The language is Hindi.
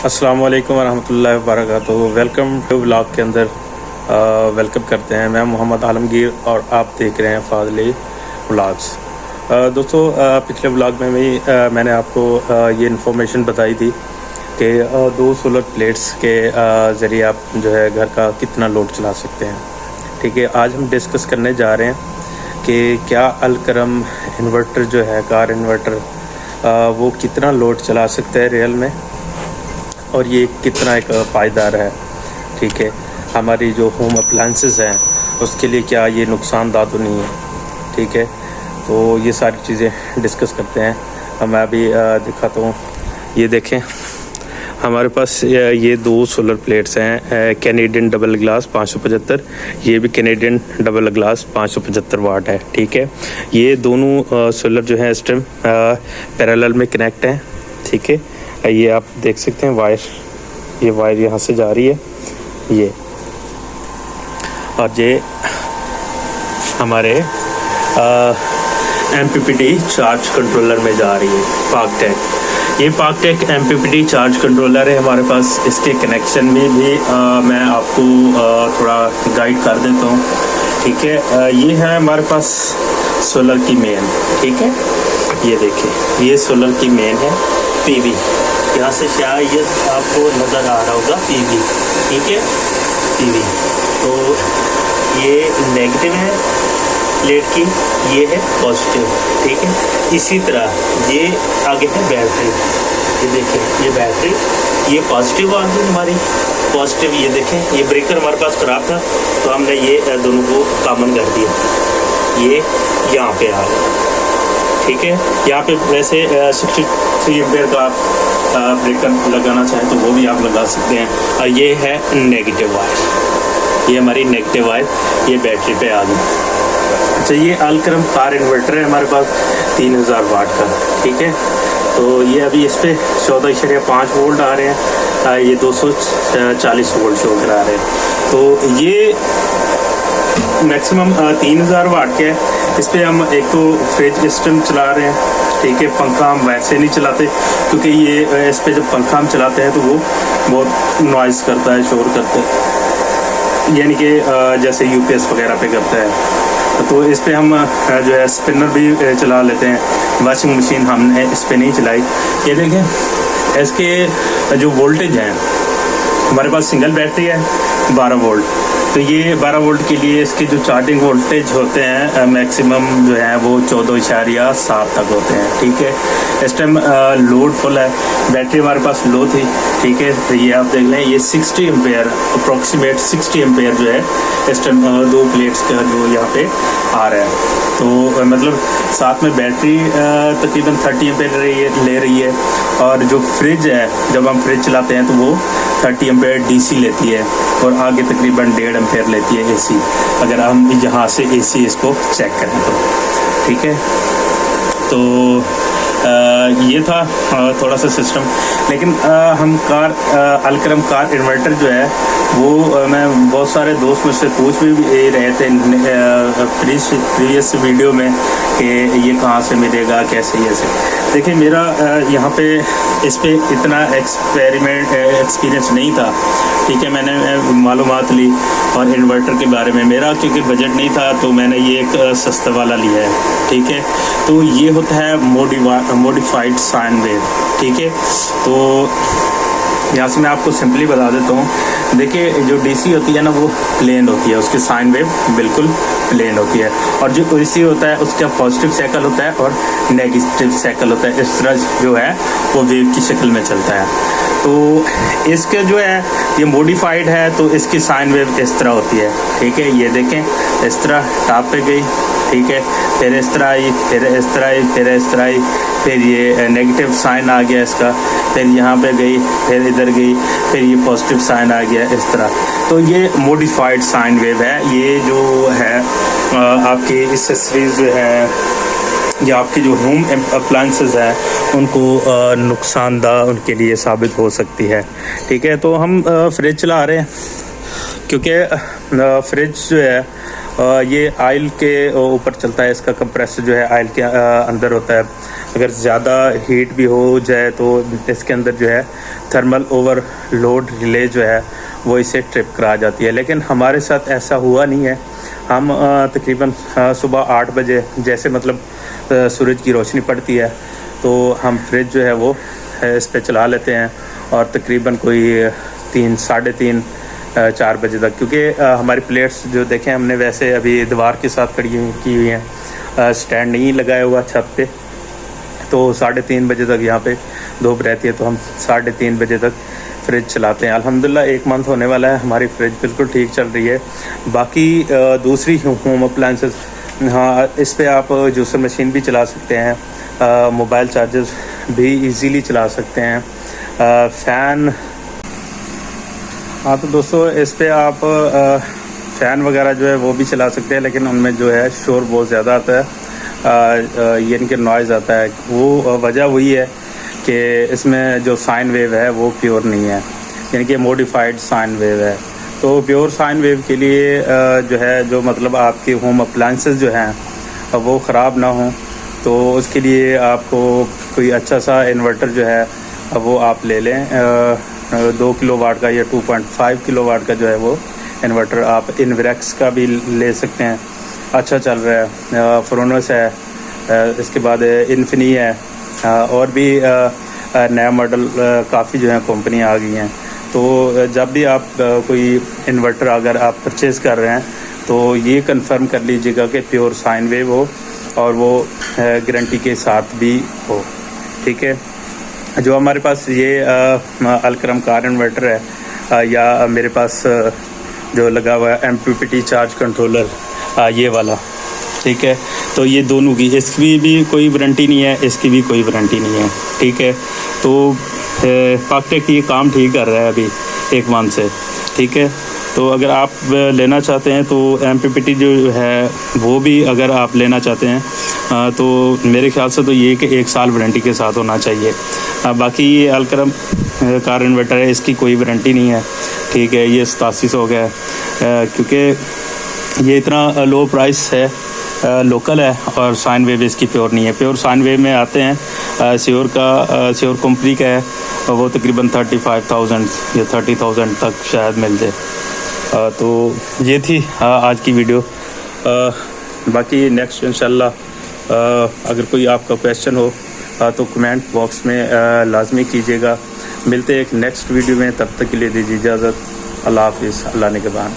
अस्सलाम वालेकुम वरहमतुल्लाहि वबरकातुहू। वेलकम टू व्लॉग के अंदर वेलकम करते हैं। मैं मोहम्मद आलमगीर और आप देख रहे हैं फ़ाज़ली व्लॉग्स। दोस्तों, पिछले व्लॉग में भी मैंने आपको ये इन्फॉर्मेशन बताई थी कि दो सोलर प्लेट्स के ज़रिए आप जो है घर का कितना लोड चला सकते हैं। ठीक है, आज हम डिस्कस करने जा रहे हैं कि क्या अलकरम इन्वर्टर जो है, कार इन्वर्टर, वो कितना लोड चला सकता है रियल में, और ये कितना एक पायदार है। ठीक है, हमारी जो होम अप्लाइंसेस हैं उसके लिए क्या ये नुकसानदायक तो नहीं है। ठीक है, तो ये सारी चीज़ें डिस्कस करते हैं। मैं अभी दिखाता हूँ। ये देखें, हमारे पास ये दो सोलर प्लेट्स हैं, कैनेडियन डबल ग्लास 575, ये भी कैनेडियन डबल ग्लास 575 वाट है। ठीक है, ये दोनों सोलर जो है इस टाइम पैरेलल में कनेक्ट हैं। ठीक है, ये आप देख सकते हैं वायर, ये वायर यहाँ से जा रही है ये, और ये हमारे MPPT चार्ज कंट्रोलर में जा रही है। पाकटेक, ये पाकटेक MPPT चार्ज कंट्रोलर है हमारे पास। इसके कनेक्शन में भी मैं आपको थोड़ा गाइड कर देता हूँ। ठीक है, ये है हमारे पास सोलर की मेन। ठीक है, ये देखिए, ये सोलर की मेन है PV। यहाँ से शायद आपको नज़र आ रहा होगा PV। ठीक है, PV। तो ये नेगेटिव है प्लेट की, ये है पॉजिटिव। ठीक है, इसी तरह ये आगे है बैटरी। ये देखें, ये बैटरी, ये पॉजिटिव आ गई हमारी पॉजिटिव। ये देखें, ये ब्रेकर हमारे पास ख़राब था तो हमने ये दोनों को कॉमन कर दिया, ये यहाँ पे आ गया। ठीक है, यहाँ पे वैसे 63 एम्पेयर का आप ब्रेकर लगाना चाहें तो वो भी आप लगा सकते हैं। और ये है नेगेटिव वायर, ये हमारी नेगेटिव वायर ये बैटरी पे आ गई। अच्छा, ये अलकरम कार इन्वर्टर है हमारे पास 3000 वाट का। ठीक है, तो ये अभी इस पर 14.5 वोल्ट आ रहे हैं, ये 240 वोल्ट शो करा रहे हैं। तो ये मैक्सिमम 3000 वाट के है। इस पर हम एक तो फ्रिज सिस्टम चला रहे हैं। ठीक है, पंखा हम वैसे नहीं चलाते क्योंकि ये इस पर जब पंखा हम चलाते हैं तो वो बहुत नॉइज़ करता है, शोर करता है, यानी कि जैसे UPS वगैरह पे करता है। तो इस पर हम जो है स्पिनर भी चला लेते हैं। वॉशिंग मशीन हमने इस पर नहीं चलाई। ये देखें, इसके जो वोल्टेज हैं, हमारे पास सिंगल बैटरी है 12 वोल्ट। तो ये 12 वोल्ट के लिए इसके जो चार्जिंग वोल्टेज होते हैं मैक्सिमम जो है वो 14.7 तक होते हैं। ठीक है, इस टाइम लोड फुल है, बैटरी हमारे पास लो थी। ठीक है, तो ये आप देख लें, ये 60 एम्पेयर, अप्रॉक्सीमेट 60 एम्पेयर जो है इस टाइम दो प्लेट्स का जो यहाँ पे आ रहा है। तो मतलब साथ में बैटरी तकरीबन 30 एम्पेयर ले रही है। और जो फ्रिज है, जब हम फ्रिज चलाते हैं तो वो 30 एम्पेयर DC लेती है, और आगे तकरीबन 1.5 एम्पेयर लेती है AC, अगर हम यहाँ से AC इसको चेक करें तो। ठीक है, तो ये था थोड़ा सा सिस्टम। लेकिन हम अलकरम कार इन्वर्टर जो है वो मैं बहुत सारे दोस्त मुझसे पूछ भी रहे थे प्रीवियस वीडियो में कि ये कहाँ से मिलेगा, कैसे ये से। देखिए, मेरा यहाँ पे इस पे इतना एक्सपीरियंस नहीं था। ठीक है, मैंने मालूमात ली और इन्वर्टर के बारे में, मेरा क्योंकि बजट नहीं था तो मैंने ये एक सस्ता वाला लिया है। ठीक है, तो ये होता है मॉडिफाइड साइन वेव। ठीक है, तो यहाँ से मैं आपको सिंपली बता देता हूँ। देखिए, जो DC होती है ना वो प्लेन होती है, उसकी साइन वेव बिल्कुल प्लेन होती है, और जो AC होता है उसका पॉजिटिव साइकिल होता है और नेगेटिव साइकिल होता है। इस तरह जो है वो वेव की शक्ल में चलता है। तो इसके जो है ये मॉडिफाइड है, तो इसकी साइन वेव इस तरह होती है। ठीक है, ये देखें, इस तरह टॉप पे गई। ठीक है, फिर इस तरह आई, फिर इस तरह आई, फिर इस तरह आई, फिर ये नेगेटिव साइन आ गया इसका, फिर यहाँ पे गई, फिर इधर गई, फिर ये पॉजिटिव साइन आ गया इस तरह। तो ये मॉडिफाइड साइन वेव है। ये जो है आपकी एक्सेसरीज जो है या आपकी जो होम अप्लाइंसेस हैं उनको नुकसानदा उनके लिए साबित हो सकती है। ठीक है, तो हम फ्रिज चला रहे हैं क्योंकि फ्रिज जो है ये आयल के ऊपर चलता है, इसका कंप्रेसर जो है आयल के अंदर होता है। अगर ज़्यादा हीट भी हो जाए तो इसके अंदर जो है थर्मल ओवरलोड रिले जो है वो इसे ट्रिप करा जाती है। लेकिन हमारे साथ ऐसा हुआ नहीं है। हम तकरीबन सुबह 8 बजे जैसे मतलब सूरज की रोशनी पड़ती है तो हम फ्रिज जो है वो इस पे चला लेते हैं और तकरीबन कोई 3 साढ़े 3 4 बजे तक, क्योंकि हमारी प्लेट्स जो देखें हमने वैसे अभी दीवार के साथ खड़ी की हुई हैं, स्टैंड नहीं लगाया हुआ छत पे, तो 3:30 बजे तक यहाँ पे धूप रहती है, तो हम 3:30 बजे तक फ्रिज चलाते हैं। अल्हम्दुलिल्लाह 1 मंथ होने वाला है, हमारी फ्रिज बिल्कुल ठीक चल रही है। बाकी दूसरी होम अप्लाइंसेस, हाँ इस पे आप जूसर मशीन भी चला सकते हैं, मोबाइल चार्जर भी इजीली चला सकते हैं, फ़ैन। हाँ तो दोस्तों इस पे आप फ़ैन वगैरह जो है वो भी चला सकते हैं, लेकिन उनमें जो है शोर बहुत ज़्यादा आता है, यानी कि नॉइज़ आता है। वो वजह वही है कि इसमें जो साइन वेव है वो प्योर नहीं है, यानी कि मॉडिफाइड साइन वेव है। तो प्योर साइन वेव के लिए जो है जो मतलब आपके होम अप्लाइंसेस जो हैं वो ख़राब ना हों, तो उसके लिए आपको कोई अच्छा सा इन्वर्टर जो है वो आप ले लें। 2 किलोवाट का या 2.5 किलोवाट का जो है वो इन्वर्टर आप इन्वेरेक्स का भी ले सकते हैं, अच्छा चल रहा है। फ्रोनस है, इसके बाद इन्फिनी है, और भी नया मॉडल काफ़ी जो है कंपनी आ गई हैं। तो जब भी आप कोई इन्वर्टर अगर आप परचेज़ कर रहे हैं तो ये कंफर्म कर लीजिएगा कि प्योर साइन वेव हो और वो गारंटी के साथ भी हो, ठीक है। जो हमारे पास ये अलकरम कार इन्वर्टर है, या मेरे पास जो लगा हुआ है MPPT चार्ज कंट्रोलर, ये वाला, ठीक है। तो ये दोनों की, इसकी भी कोई वारंटी नहीं है, इसकी भी कोई वारंटी नहीं है, ठीक है। तो पाकटेक ये काम ठीक कर रहा है अभी 1 मंथ से, ठीक है। तो अगर आप लेना चाहते हैं तो MPPT जो है वो भी अगर आप लेना चाहते हैं तो मेरे ख्याल से तो ये कि 1 साल वारंटी के साथ होना चाहिए। बाकी ये अलकरम कार इन्वर्टर है, इसकी कोई वारंटी नहीं है, ठीक है। ये 8700 का है, क्योंकि ये इतना लो प्राइस है, लोकल है, और साइन वेव इसकी प्योर नहीं है। प्योर साइन वेव में आते हैं श्योर का, श्योर कंपनी का है, वो तकरीबन 35,000 या 30,000 तक शायद मिल जाए। तो ये थी आज की वीडियो। बाकी नेक्स्ट इंशाल्लाह अगर कोई आपका क्वेश्चन हो तो कमेंट बॉक्स में लाजमी कीजिएगा। मिलते हैं एक नेक्स्ट वीडियो में, तब तक के लिए दीजिए इजाज़त। अल्लाह हाफिज़, अल्लाह निगहबान।